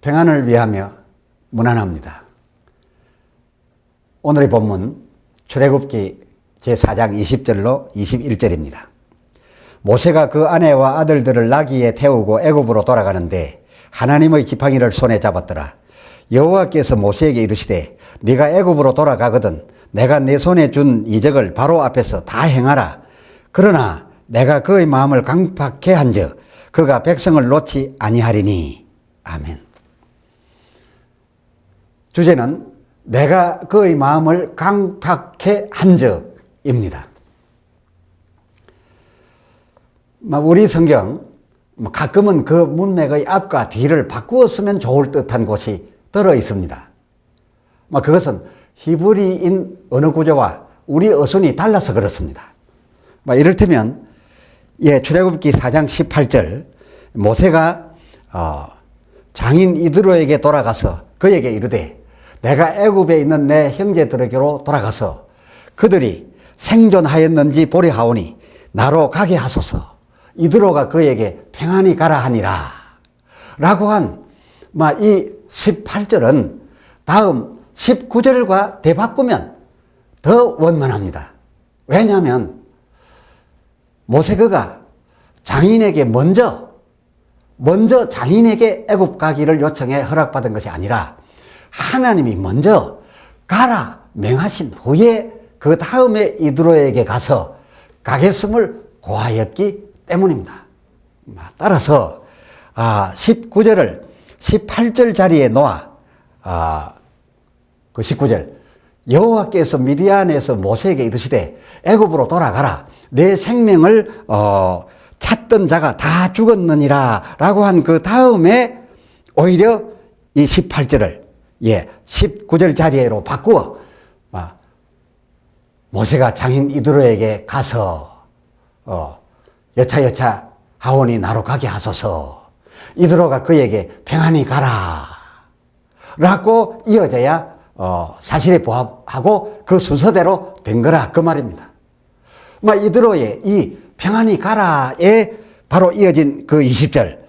평안을 위하며 문안합니다. 오늘의 본문 출애굽기 제4장 20절로 21절입니다. 모세가 그 아내와 아들들을 나귀에 태우고 애굽으로 돌아가는데 하나님의 지팡이를 손에 잡았더라. 여호와께서 모세에게 이르시되 네가 애굽으로 돌아가거든 내가 내 손에 준 이적을 바로 앞에서 다 행하라. 그러나 내가 그의 마음을 강팍해 한즉 그가 백성을 놓지 아니하리니. 아멘. 주제는 내가 그의 마음을 강팍해 한적입니다. 우리 성경 가끔은 그 문맥의 앞과 뒤를 바꾸어 쓰면 좋을 듯한 곳이 들어 있습니다. 그것은 히브리인 언어 구조와 우리 어순이 달라서 그렇습니다. 이를테면 출애굽기 4장 18절 모세가 장인 이드로에게 돌아가서 그에게 이르되 내가 애굽에 있는 내 형제들에게로 돌아가서 그들이 생존하였는지 보려 하오니 나로 가게 하소서. 이드로가 그에게 평안히 가라 하니라 라고 한 이 18절은 다음 19절과 되바꾸면 더 원만합니다. 왜냐하면 모세가 장인에게 먼저 장인에게 애굽 가기를 요청해 허락받은 것이 아니라 하나님이 먼저 가라 명하신 후에 그 다음에 이드로에게 가서 가겠음을 고하였기 때문입니다. 따라서 19절을 18절 자리에 놓아 그 19절 여호와께서 미디안에서 모세에게 이르시되 애굽으로 돌아가라 내 생명을 찾던 자가 다 죽었느니라 라고 한 그 다음에 오히려 이 18절을 19절 자리로 바꾸어 모세가 장인 이드로에게 가서 여차 하오니 나로 가게 하소서. 이드로가 그에게 평안히 가라 라고 이어져야 사실에 부합하고 그 순서대로 된 거라 그 말입니다. 이드로의 이 평안히 가라에 바로 이어진 그 20절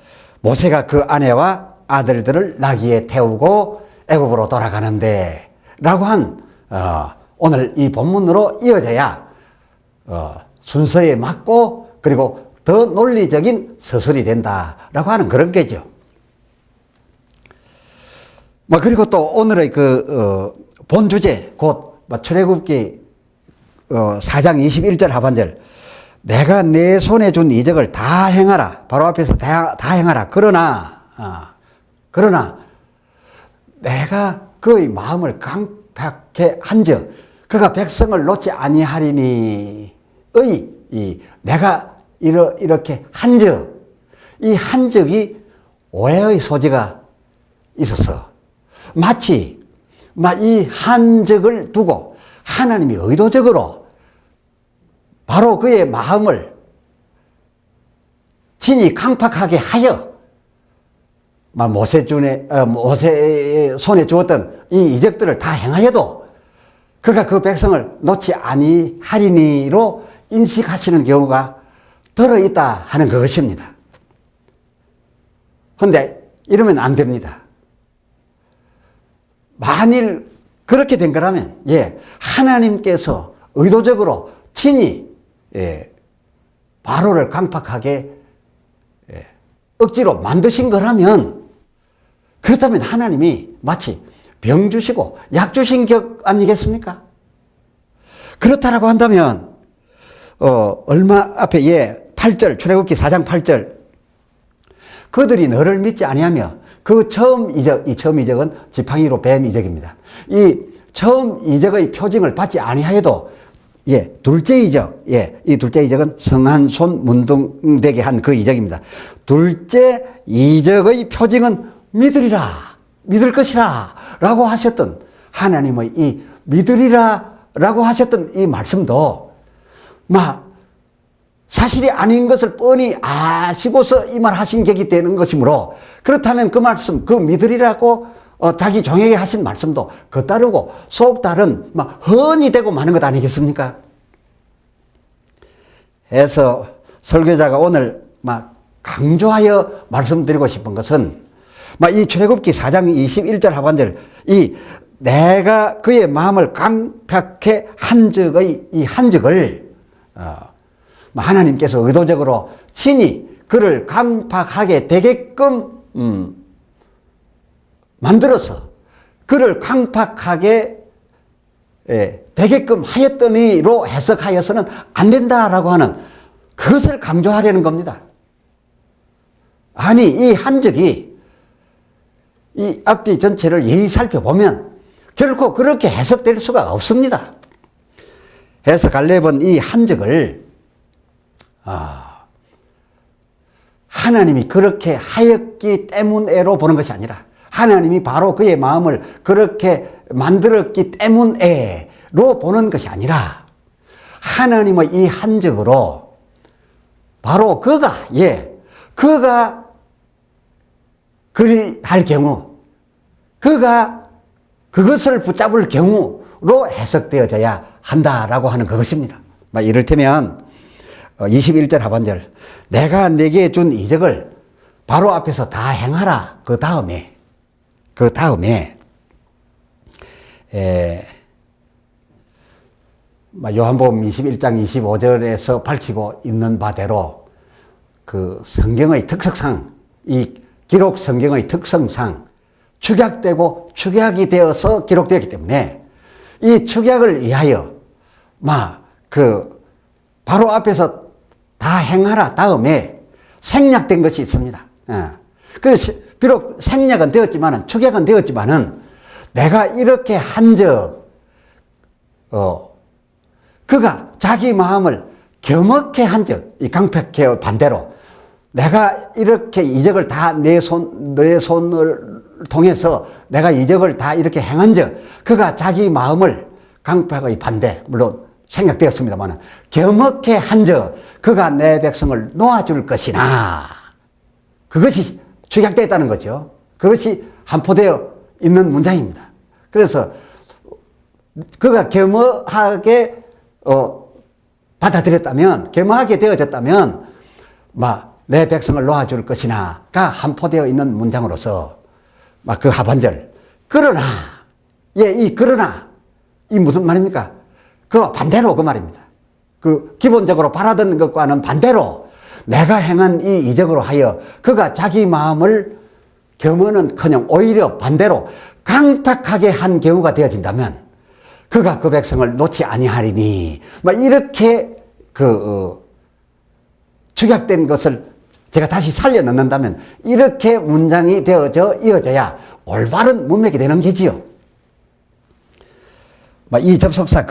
모세가 그 아내와 아들들을 나귀에 태우고 애굽으로 돌아가는데 라고 한 오늘 이 본문으로 이어져야 순서에 맞고 그리고 더 논리적인 서술이 된다라고 하는 그런 게죠. 그리고 또 오늘의 본 주제 곧 출애굽기 4장 21절 하반절 내가 내 손에 준 이적을 다 행하라. 바로 앞에서 다 행하라. 그러나 내가 그의 마음을 강팍해 한즉 그가 백성을 놓지 아니하리니 의 내가 이렇게 한즉 이 한적이 오해의 소지가 있어서 마치 이 한적을 두고 하나님이 의도적으로 바로 그의 마음을 친히 강팍하게 하여 모세의 손에 주었던 이 이적들을 다 행하여도 그가 그 백성을 놓지 아니하리니로 인식하시는 경우가 들어있다 하는 그것입니다. 그런데 이러면 안 됩니다. 만일 그렇게 된 거라면 하나님께서 의도적으로 친히 바로를 강팍하게 억지로 만드신 거라면 그렇다면 하나님이 마치 병 주시고 약 주신 격 아니겠습니까? 그렇다라고 한다면 얼마 앞에 8절 출애굽기 4장 8절 그들이 너를 믿지 아니하며 그 처음 이적, 이 처음 이적은 지팡이로 뱀 이적입니다. 이 처음 이적의 표징을 받지 아니하여도 둘째 이적, 이 둘째 이적은 성한 손 문둥되게 한 그 이적입니다. 둘째 이적의 표징은 믿을 것이라 라고 하셨던 하나님의 이 믿으리라 라고 하셨던 이 말씀도 사실이 아닌 것을 뻔히 아시고서 이 말 하신 격이 되는 것이므로 그렇다면 그 말씀, 그 믿으리라고 자기 종에게 하신 말씀도 겉다르고 속다른 헌이 되고 마는 것 아니겠습니까? 해서 설교자가 오늘 강조하여 말씀드리고 싶은 것은 이 출애굽기 4장 21절 하반절, 내가 그의 마음을 강팍해 한 적의 이 한적을 하나님께서 의도적으로 친히 그를 강팍하게 되게끔 만들어서 그를 강팍하게 되게끔 하였더니로 해석하여서는 안 된다라고 하는 그것을 강조하려는 겁니다. 아니, 이 한적이 이 앞뒤 전체를 예의 살펴보면 결코 그렇게 해석될 수가 없습니다. 그래서 갈렙은 이 한적을 하나님이 그렇게 하였기 때문에로 보는 것이 아니라 하나님이 바로 그의 마음을 그렇게 만들었기 때문에로 보는 것이 아니라 하나님의 이 한적으로 바로 그가 그리할 경우, 그가 그것을 붙잡을 경우로 해석되어져야 한다라고 하는 그것입니다. 이를테면 21절 하반절, 내가 내게 준 이적을 바로 앞에서 다 행하라. 그 다음에 요한복음 21장 25절에서 밝히고 있는 바대로 그 성경의 특성상, 이 기록 성경의 특성상 축약되고 축약이 되어서 기록되었기 때문에 이 축약을 위하여 바로 앞에서 다 행하라 다음에 생략된 것이 있습니다. 그래서 비록 생략은 되었지만은, 축약은 되었지만은 내가 이렇게 한적 그가 자기 마음을 겸허케 한적, 이 강팍해 반대로 내가 이렇게 이적을 다 내 손을 통해서 내가 이적을 다 이렇게 행한 적, 그가 자기 마음을 강팍의 반대, 물론 생략되었습니다만 겸허케 한 적, 그가 내 백성을 놓아줄 것이나, 그것이 축약되었다는 거죠. 그것이 함포되어 있는 문장입니다. 그래서 그가 겸허하게 받아들였다면, 겸허하게 되어졌다면 내 백성을 놓아줄 것이나가 함포되어 있는 문장으로서 그 하반절, 그러나, 이 그러나, 이 무슨 말입니까? 그와 반대로 그 말입니다. 그 기본적으로 바라던 것과는 반대로 내가 행한 이 이적으로 하여 그가 자기 마음을 겸허는커녕 오히려 반대로 강팍하게 한 경우가 되어진다면 그가 그 백성을 놓지 아니하리니, 이렇게 축약된 것을 제가 다시 살려 넣는다면 이렇게 문장이 이어져야 올바른 문맥이 되는 게지요. 이 접속사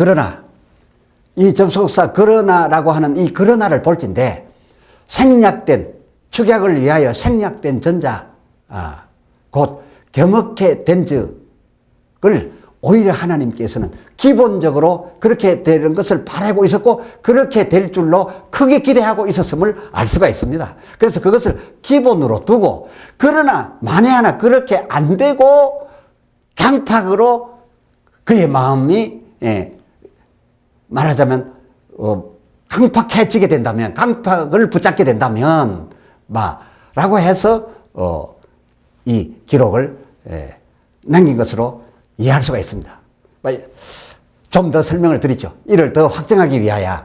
그러나라고 하는 이 그러나를 볼진데, 생략된, 축약을 위하여 생략된 전자, 곧 겸허케 된 적을 오히려 하나님께서는 기본적으로 그렇게 되는 것을 바라고 있었고 그렇게 될 줄로 크게 기대하고 있었음을 알 수가 있습니다. 그래서 그것을 기본으로 두고, 그러나 만에 하나 그렇게 안 되고 강팍으로 그의 마음이 말하자면 강팍해지게 된다면, 강팍을 붙잡게 된다면 라고 해서 이 기록을 남긴 것으로 이해할 수가 있습니다. 좀 더 설명을 드리죠. 이를 더 확정하기 위하여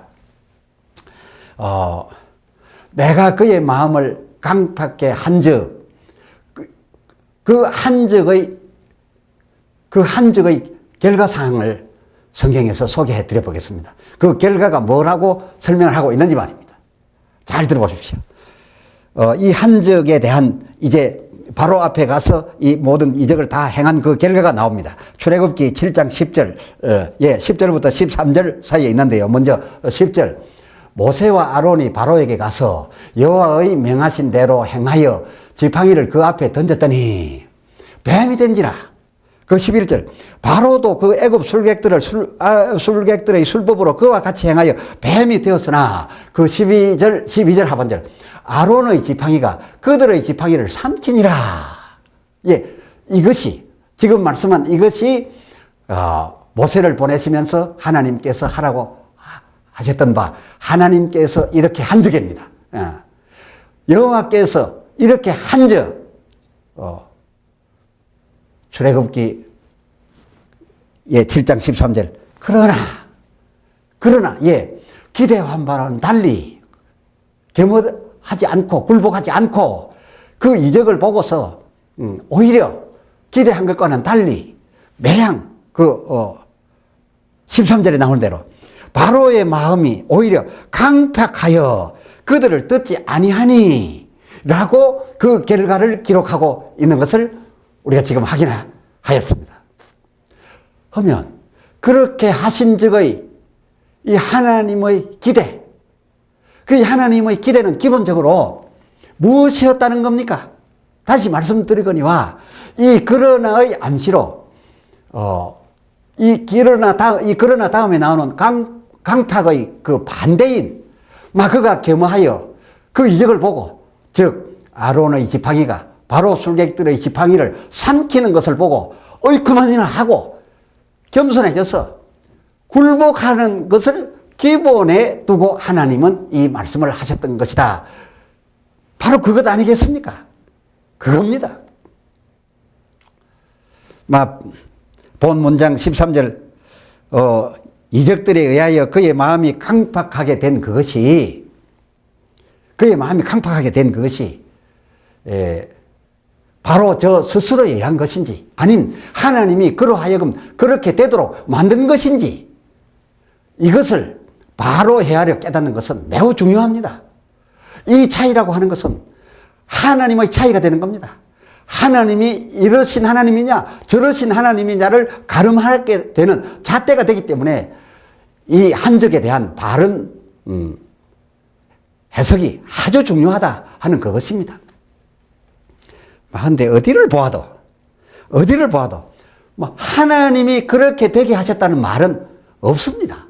내가 그의 마음을 강팍해 한 적, 그 한적의 결과사항을 성경에서 소개해 드려 보겠습니다. 그 결과가 뭐라고 설명을 하고 있는지 말입니다. 잘 들어보십시오. 이 한적에 대한 이제 바로 앞에 가서 이 모든 이적을 다 행한 그 결과가 나옵니다. 출애굽기 7장 10절, 10절부터 13절 사이에 있는데요. 먼저 10절. 모세와 아론이 바로에게 가서 여호와의 명하신 대로 행하여 지팡이를 그 앞에 던졌더니 뱀이 된지라. 그 11절. 바로도 그 애굽 술객들의 술법으로 그와 같이 행하여 뱀이 되었으나, 그 12절 하반절. 아론의 지팡이가 그들의 지팡이를 삼키니라. 이것이, 지금 말씀한 이것이 모세를 보내시면서 하나님께서 하라고 하셨던 바, 하나님께서 이렇게 한 적입니다. 여호와께서 이렇게 한 적, 출애굽기 7장 13절. 그러나 기대한 바와는 달리 겸허하지 않고 굴복하지 않고 그 이적을 보고서 오히려 기대한 것과는 달리 매양 13절에 나오는 대로 바로의 마음이 오히려 강팍하여 그들을 듣지 아니하니 라고 그 결과를 기록하고 있는 것을 우리가 지금 확인하였습니다. 그러면 그렇게 하신 적의 이 하나님의 기대, 그 하나님의 기대는 기본적으로 무엇이었다는 겁니까? 다시 말씀드리거니와 이 그러나의 암시로 이 그러나 다음에 나오는 강팍의 그 반대인 그가 겸허하여 그 이적을 보고, 즉 아론의 지팡이가 바로 술객들의 지팡이를 삼키는 것을 보고 그만이나 하고 겸손해져서 굴복하는 것을 기본에 두고 하나님은 이 말씀을 하셨던 것이다. 바로 그것 아니겠습니까? 그겁니다. 본 문장 13절 이적들에 의하여 그의 마음이 강팍하게 된 그것이 바로 저 스스로에 의한 것인지 아님 하나님이 그로 하여금 그렇게 되도록 만든 것인지 이것을 바로 헤아려 깨닫는 것은 매우 중요합니다. 이 차이라고 하는 것은 하나님의 차이가 되는 겁니다. 하나님이 이러신 하나님이냐 저러신 하나님이냐를 가름하게 되는 잣대가 되기 때문에 이 한적에 대한 바른 해석이 아주 중요하다 하는 그것입니다. 그런데 어디를 보아도 하나님이 그렇게 되게 하셨다는 말은 없습니다.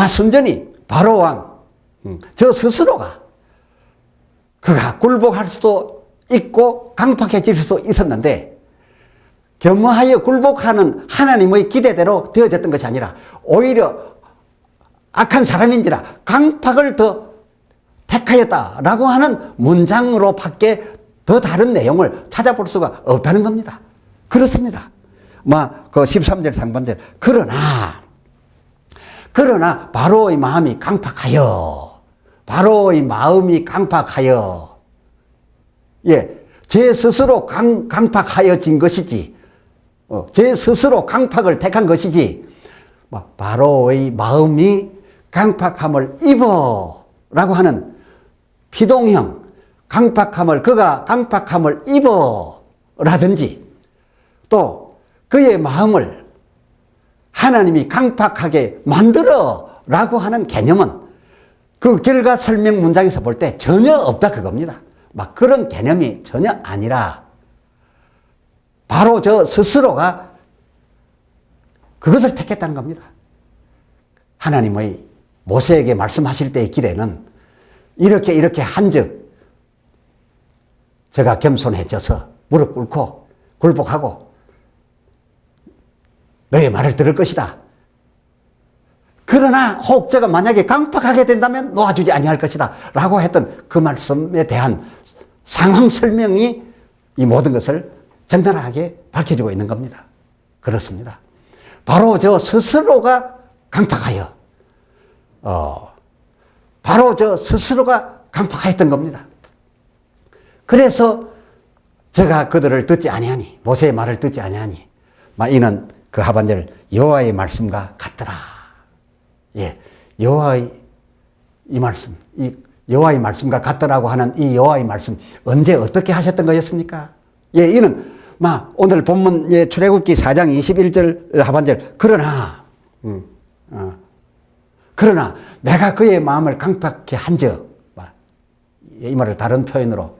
순전히 바로왕 저 스스로가 그가 굴복할 수도 있고 강팍해질 수도 있었는데 겸허하여 굴복하는 하나님의 기대대로 되어졌던 것이 아니라 오히려 악한 사람인지라 강팍을 더 택하였다라고 하는 문장으로 밖에 더 다른 내용을 찾아볼 수가 없다는 겁니다. 그렇습니다. 그 13절 상반절 그러나 바로의 마음이 강팍하여 제 스스로 강팍하여진 것이지 제 스스로 강팍을 택한 것이지 바로의 마음이 강팍함을 입어 라고 하는 피동형 그가 강팍함을 입어 라든지 또 그의 마음을 하나님이 강팍하게 만들어 라고 하는 개념은 그 결과 설명 문장에서 볼 때 전혀 없다 그겁니다. 그런 개념이 전혀 아니라 바로 저 스스로가 그것을 택했다는 겁니다. 하나님의 모세에게 말씀하실 때의 기대는 이렇게 한즉 저가 겸손해져서 무릎 꿇고 굴복하고 너의 말을 들을 것이다. 그러나 혹 저가 만약에 강팍하게 된다면 놓아주지 아니할 것이다 라고 했던 그 말씀에 대한 상황 설명이 이 모든 것을 적나라하게 밝혀주고 있는 겁니다. 그렇습니다. 바로 저 스스로가 강팍하여 바로 저 스스로가 강팍하였던 겁니다. 그래서 저가 그들을 듣지 아니하니 모세의 말을 듣지 아니하니 이는 그 하반절 여호와의 말씀과 같더라. 여호와의 이 말씀, 이 여호와의 말씀과 같더라고 하는 이 여호와의 말씀 언제 어떻게 하셨던 거였습니까? 이는 오늘 본문 출애굽기 4장 21절 하반절 그러나 내가 그의 마음을 강팍케 한즉 이 말을 다른 표현으로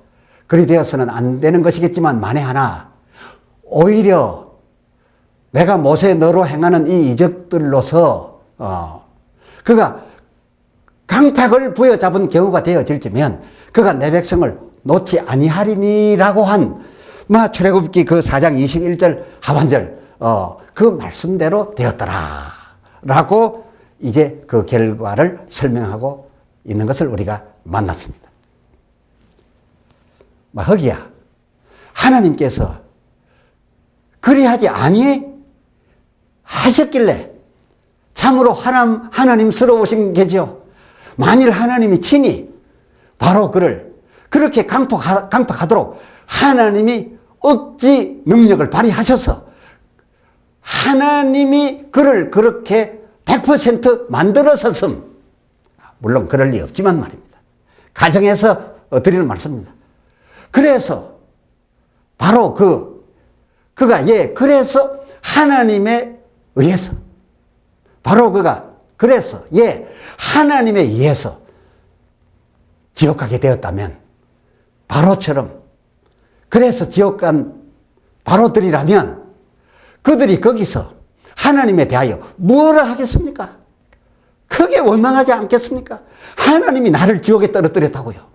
그리 되어서는 안 되는 것이겠지만 만에 하나 오히려 내가 모세 너로 행하는 이 이적들로서 그가 강팍을 부여잡은 경우가 되어질지면 그가 내 백성을 놓지 아니하리니라고 한 출애굽기 그 4장 21절 하반절 그 말씀대로 되었더라 라고 이제 그 결과를 설명하고 있는 것을 우리가 만났습니다. 허기야 하나님께서 그리하지 아니하셨길래 참으로 하나님스러우신 게죠. 만일 하나님이 친히 바로 그를 그렇게 강팍하도록 하나님이 억지 능력을 발휘하셔서 하나님이 그를 그렇게 100% 만들어섰음. 물론 그럴 리 없지만 말입니다. 가정에서 드리는 말씀입니다. 그래서 바로 그가 그래서 하나님에 의해서 바로 그가 그래서 하나님에 의해서 지옥 가게 되었다면 바로처럼 그래서 지옥 간 바로들이라면 그들이 거기서 하나님에 대하여 뭐라 하겠습니까? 크게 원망하지 않겠습니까? 하나님이 나를 지옥에 떨어뜨렸다고요.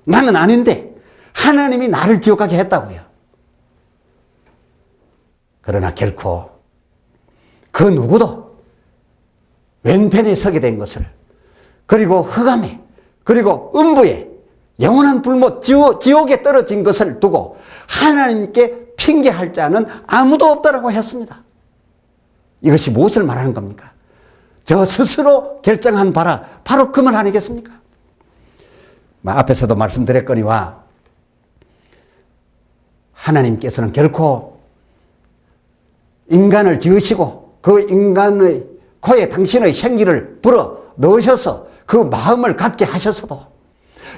나는 아닌데 하나님이 나를 지옥 가게 했다고요. 그러나 결코 그 누구도 왼편에 서게 된 것을 그리고 흑암에 그리고 음부에 영원한 불못 지옥에 떨어진 것을 두고 하나님께 핑계할 자는 아무도 없다라고 했습니다. 이것이 무엇을 말하는 겁니까? 저 스스로 결정한 바라 바로 그 말 아니겠습니까? 앞에서도 말씀드렸거니와 하나님께서는 결코 인간을 지으시고 그 인간의 코에 당신의 생기를 불어 넣으셔서 그 마음을 갖게 하셔서도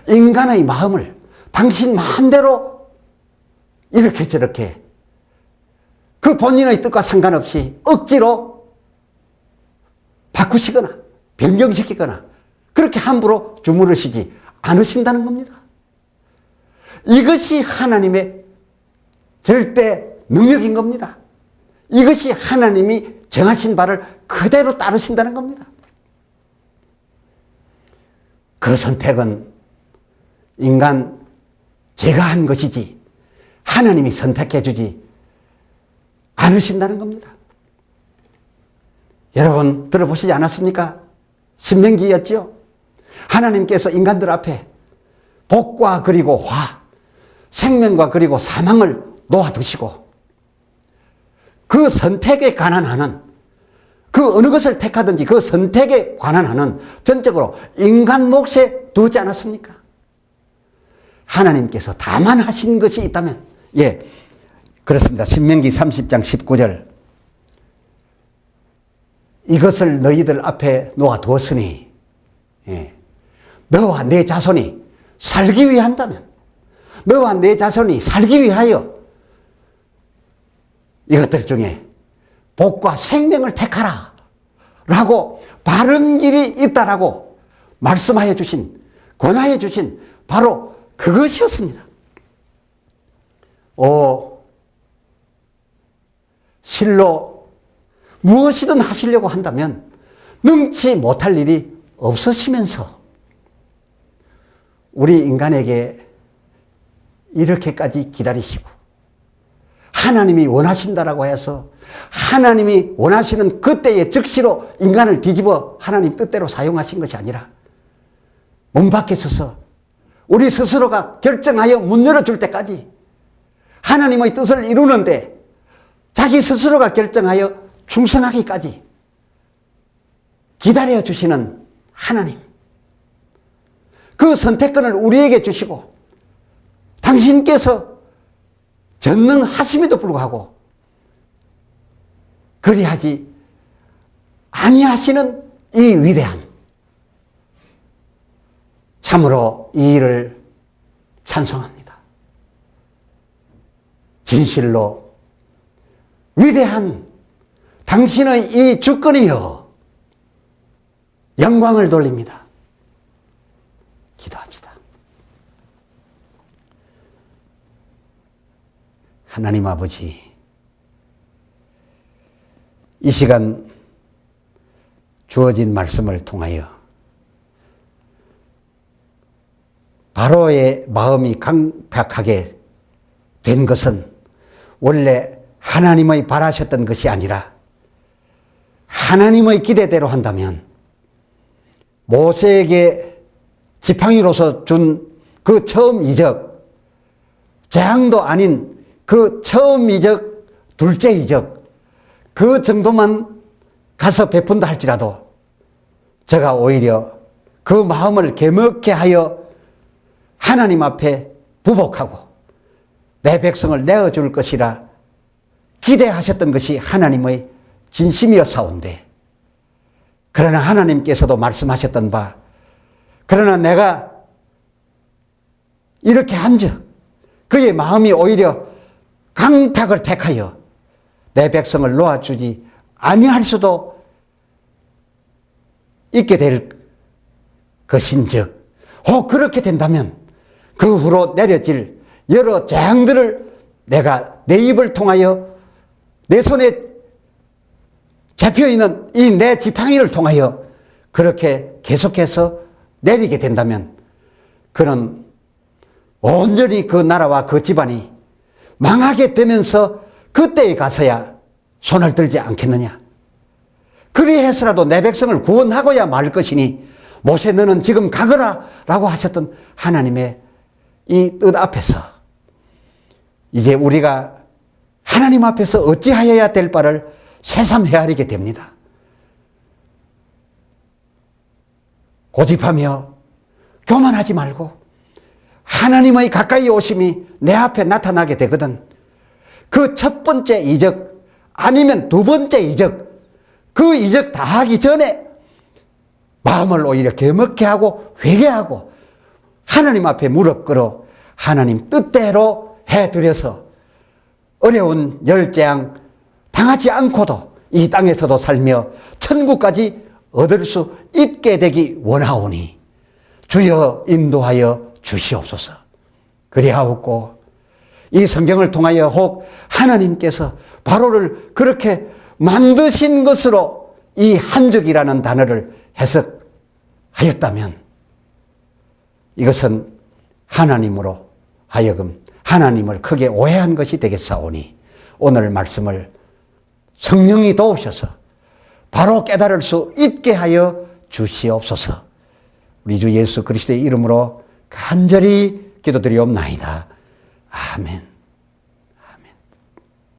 인간의 마음을 당신 마음대로 이렇게 저렇게 그 본인의 뜻과 상관없이 억지로 바꾸시거나 변경시키거나 그렇게 함부로 주무르시지 않으신다는 겁니다. 이것이 하나님의 절대 능력인 겁니다. 이것이 하나님이 정하신 바를 그대로 따르신다는 겁니다. 그 선택은 인간 제가 한 것이지 하나님이 선택해 주지 않으신다는 겁니다. 여러분 들어보시지 않았습니까? 신명기였죠. 하나님께서 인간들 앞에 복과 그리고 화, 생명과 그리고 사망을 놓아두시고 그 선택에 관한 하는 그 어느 것을 택하든지 그 선택에 관한 하는 전적으로 인간 몫에 두지 않았습니까? 하나님께서 다만 하신 것이 있다면 그렇습니다. 신명기 30장 19절 이것을 너희들 앞에 놓아두었으니 너와 내 자손이 살기 위한다면 너와 내 자손이 살기 위하여 이것들 중에 복과 생명을 택하라 라고 바른 길이 있다라고 말씀하여 주신 권하여 주신 바로 그것이었습니다. 실로 무엇이든 하시려고 한다면 능치 못할 일이 없으시면서 우리 인간에게 이렇게까지 기다리시고 하나님이 원하신다라고 해서 하나님이 원하시는 그때의 즉시로 인간을 뒤집어 하나님 뜻대로 사용하신 것이 아니라 문 밖에 서서 우리 스스로가 결정하여 문 열어줄 때까지 하나님의 뜻을 이루는데 자기 스스로가 결정하여 충성하기까지 기다려주시는 하나님. 그 선택권을 우리에게 주시고 당신께서 전능하심에도 불구하고 그리하지 아니하시는 이 위대한 참으로 이 일을 찬송합니다. 진실로 위대한 당신의 이 주권이여 영광을 돌립니다. 기도합시다. 하나님 아버지, 이 시간 주어진 말씀을 통하여 바로의 마음이 강팍하게 된 것은 원래 하나님의 바라셨던 것이 아니라 하나님의 기대대로 한다면 모세에게 지팡이로서 준 그 처음 이적, 재앙도 아닌 그 처음 이적, 둘째 이적, 그 정도만 가서 베푼다 할지라도 제가 오히려 그 마음을 개먹게 하여 하나님 앞에 부복하고 내 백성을 내어줄 것이라 기대하셨던 것이 하나님의 진심이었사온데, 그러나 하나님께서도 말씀하셨던 바, 그러나 내가 이렇게 한즉 그의 마음이 오히려 강팍을 택하여 내 백성을 놓아주지 아니할 수도 있게 될 것인즉, 혹 그렇게 된다면 그 후로 내려질 여러 재앙들을 내가 내 입을 통하여 내 손에 잡혀있는 이 내 지팡이를 통하여 그렇게 계속해서 내리게 된다면 그는 온전히 그 나라와 그 집안이 망하게 되면서 그때에 가서야 손을 들지 않겠느냐. 그리해서라도 내 백성을 구원하고야 말 것이니 모세 너는 지금 가거라 라고 하셨던 하나님의 이 뜻 앞에서 이제 우리가 하나님 앞에서 어찌하여야 될 바를 새삼 헤아리게 됩니다. 고집하며 교만하지 말고 하나님의 가까이 오심이 내 앞에 나타나게 되거든 그 첫 번째 이적 아니면 두 번째 이적, 그 이적 다 하기 전에 마음을 오히려 개먹게 하고 회개하고 하나님 앞에 무릎 꿇어 하나님 뜻대로 해드려서 어려운 열재앙 당하지 않고도 이 땅에서도 살며 천국까지 얻을 수 있게 되기 원하오니 주여 인도하여 주시옵소서. 그리하옵고 이 성경을 통하여 혹 하나님께서 바로를 그렇게 만드신 것으로 이 한적이라는 단어를 해석하였다면 이것은 하나님으로 하여금 하나님을 크게 오해한 것이 되겠사오니 오늘 말씀을 성령이 도우셔서 바로 깨달을 수 있게 하여 주시옵소서. 우리 주 예수 그리스도의 이름으로 간절히 기도드리옵나이다. 아멘.